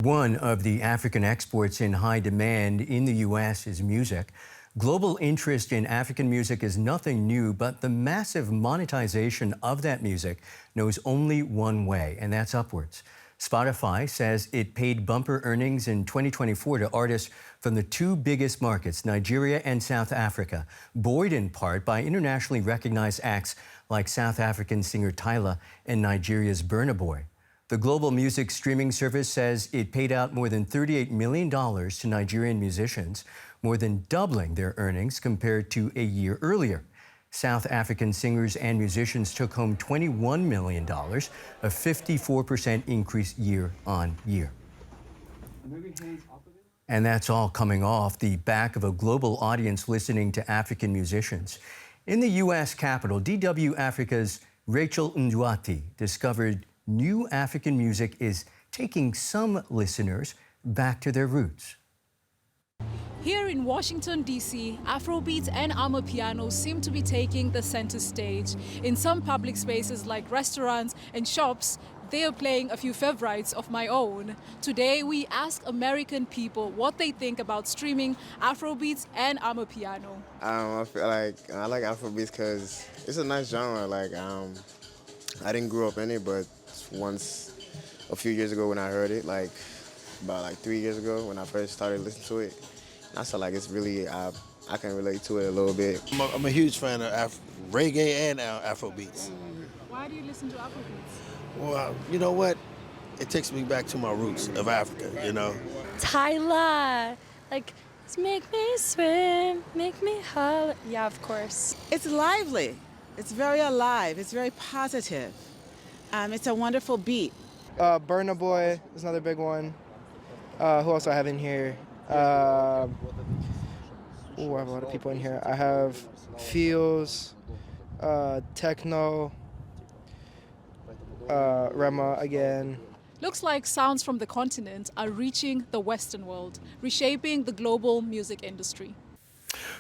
One of the African exports in high demand in the U.S. is music. Global interest in African music is nothing new, but the massive monetization of that music knows only one way, and that's upwards. Spotify says it paid bumper earnings in 2024 to artists from the two biggest markets, Nigeria and South Africa, buoyed in part by internationally recognized acts like South African singer Tyla and Nigeria's Burna. The global music streaming service says it paid out more than $38 million to Nigerian musicians, more than doubling their earnings compared to a year earlier. South African singers and musicians took home $21 million, a 54% increase year on year. And that's all coming off the back of a global audience listening to African musicians. In the U.S. Capitol, DW Africa's Rachel Nduati discovered new African music is taking some listeners back to their roots. Here in Washington, D.C., Afrobeats and Amapiano seem to be taking the center stage. In some public spaces like restaurants and shops, they are playing a few favorites of my own. Today, we ask American people what they think about streaming Afrobeats and Amapiano. I feel like I like Afrobeats because it's a nice genre. I didn't grow up in it, but once a few years ago when I heard it, about 3 years ago when I first started listening to it, I feel like it's really, I can relate to it a little bit. I'm a huge fan of reggae and Afrobeats. Why do you listen to Afrobeats? Well, you know what? It takes me back to my roots of Africa, you know? Tyla, make me swim, make me holler. Yeah, of course. It's lively. It's very alive. It's very positive. It's a wonderful beat. Burna Boy is another big one. Who else do I have in here? I have a lot of people in here. I have Feels, Techno, Rema again. Looks like sounds from the continent are reaching the Western world, reshaping the global music industry.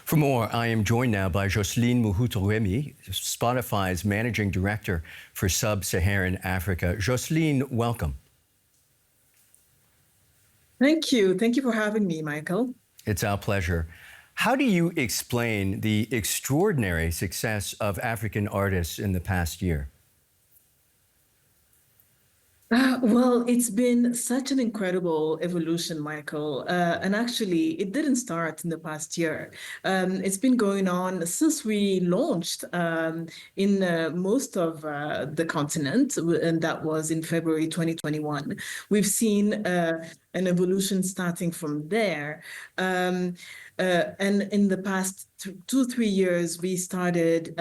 For more, I am joined now by Jocelyne Mohutoremi, Spotify's Managing Director for Sub-Saharan Africa. Jocelyne, welcome. Thank you. Thank you for having me, Michael. It's our pleasure. How do you explain the extraordinary success of African artists in the past year? Well, it's been such an incredible evolution, Michael. And actually, it didn't start in the past year. It's been going on since we launched in most of the continent, and that was in February 2021. We've seen an evolution starting from there. And in the past 2-3 years, we started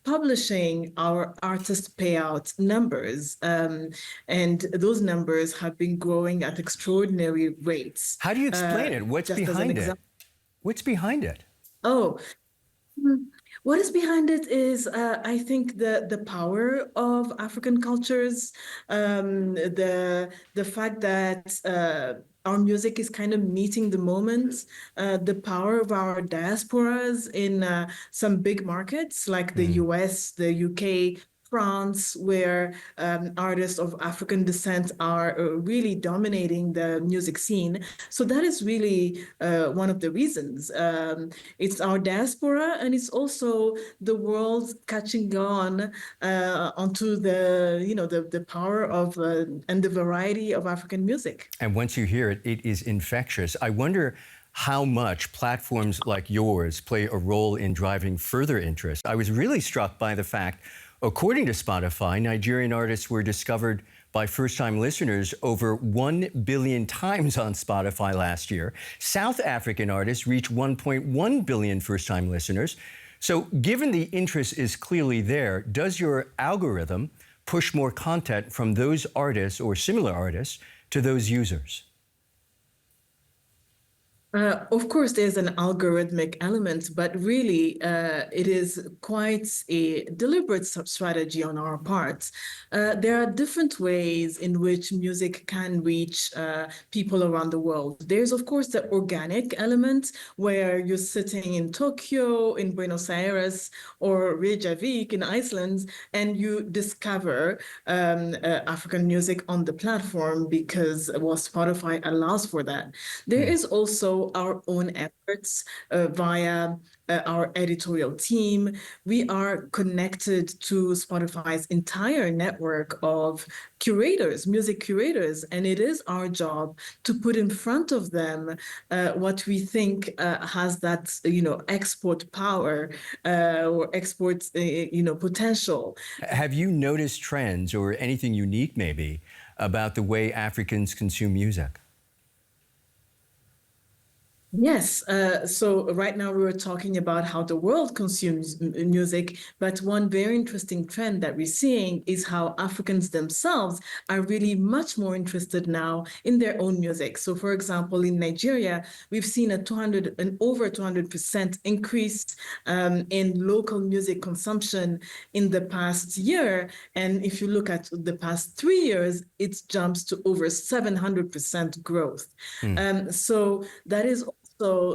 publishing our artist payout numbers. And those numbers have been growing at extraordinary rates. How do you explain it? What's behind it? What's behind it? Oh, what is behind it is, I think, the power of African cultures, the fact that our music is kind of meeting the moment, the power of our diasporas in some big markets like the US, the UK, France, where artists of African descent are really dominating the music scene. So that is really one of the reasons. It's our diaspora, and it's also the world catching on onto the power of and the variety of African music. And once you hear it, it is infectious. I wonder how much platforms like yours play a role in driving further interest. I was really struck by the fact, according to Spotify, Nigerian artists were discovered by first-time listeners over 1 billion times on Spotify last year. South African artists reached 1.1 billion first-time listeners. So given the interest is clearly there, does your algorithm push more content from those artists or similar artists to those users? Of course, there's an algorithmic element, but really, it is quite a deliberate strategy on our part. There are different ways in which music can reach people around the world. There's, of course, the organic element where you're sitting in Tokyo, in Buenos Aires, or Reykjavik in Iceland, and you discover African music on the platform because, well, Spotify allows for that. There is also our own efforts via our editorial team. We are connected to Spotify's entire network of curators, music curators, and it is our job to put in front of them what we think has that, export power or export, potential. Have you noticed trends or anything unique maybe about the way Africans consume music? Yes. So right now we were talking about how the world consumes music, but one very interesting trend that we're seeing is how Africans themselves are really much more interested now in their own music. So, for example, in Nigeria, we've seen an over 200% increase in local music consumption in the past year. And if you look at the past 3 years, it jumps to over 700% growth. So that is also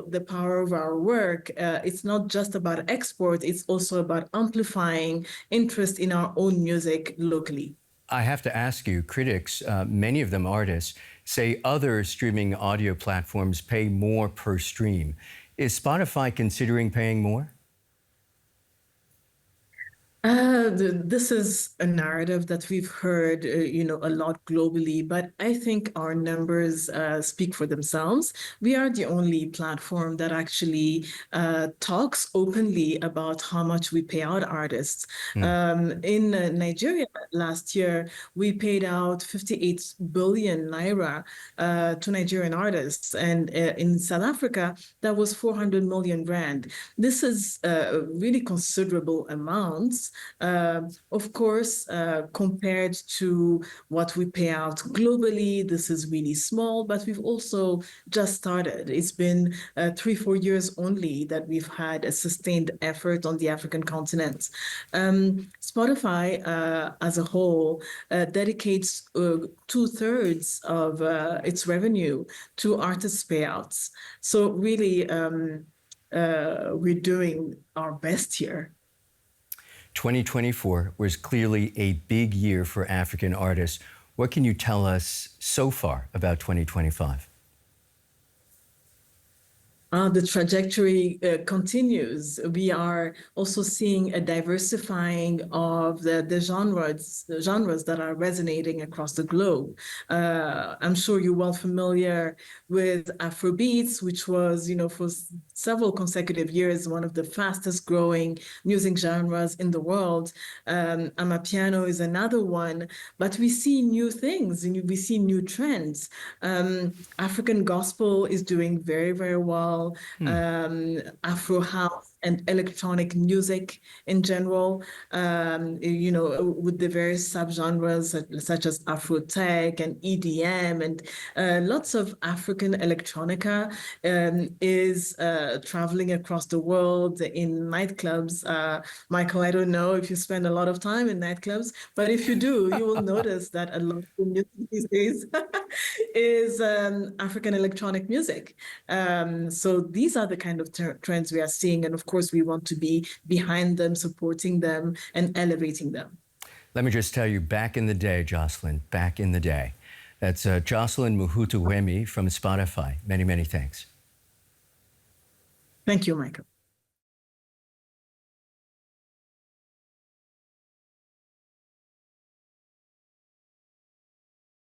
the power of our work. It's not just about export, it's also about amplifying interest in our own music locally. I have to ask you, critics, many of them artists, say other streaming audio platforms pay more per stream. Is Spotify considering paying more? This is a narrative that we've heard, a lot globally, but I think our numbers speak for themselves. We are the only platform that actually talks openly about how much we pay out artists. In Nigeria last year, we paid out 58 billion naira to Nigerian artists, and in South Africa, that was 400 million rand. This is really considerable amounts. Of course, compared to what we pay out globally, this is really small, but we've also just started. It's been 3-4 years only that we've had a sustained effort on the African continent. Spotify, as a whole, dedicates 2/3 of its revenue to artist payouts. So really, we're doing our best here. 2024 was clearly a big year for African artists. What can you tell us so far about 2025? The trajectory continues. We are also seeing a diversifying of the genres that are resonating across the globe. I'm sure you're well familiar with Afrobeats, which was, for several consecutive years, one of the fastest growing music genres in the world. Amapiano is another one, but we see new things and we see new trends. African gospel is doing very, very well. Afro house and electronic music in general, with the various subgenres such as Afro tech and EDM and lots of African electronica is traveling across the world in nightclubs. Michael, I don't know if you spend a lot of time in nightclubs, but if you do, you will notice that a lot of the music these days is African electronic music. So these are the kind of trends we are seeing. And of course, we want to be behind them, supporting them, and elevating them. Let me just tell you, back in the day, Jocelyn, back in the day. That's Jocelyn Muhutuwemi from Spotify. Many, many thanks. Thank you, Michael.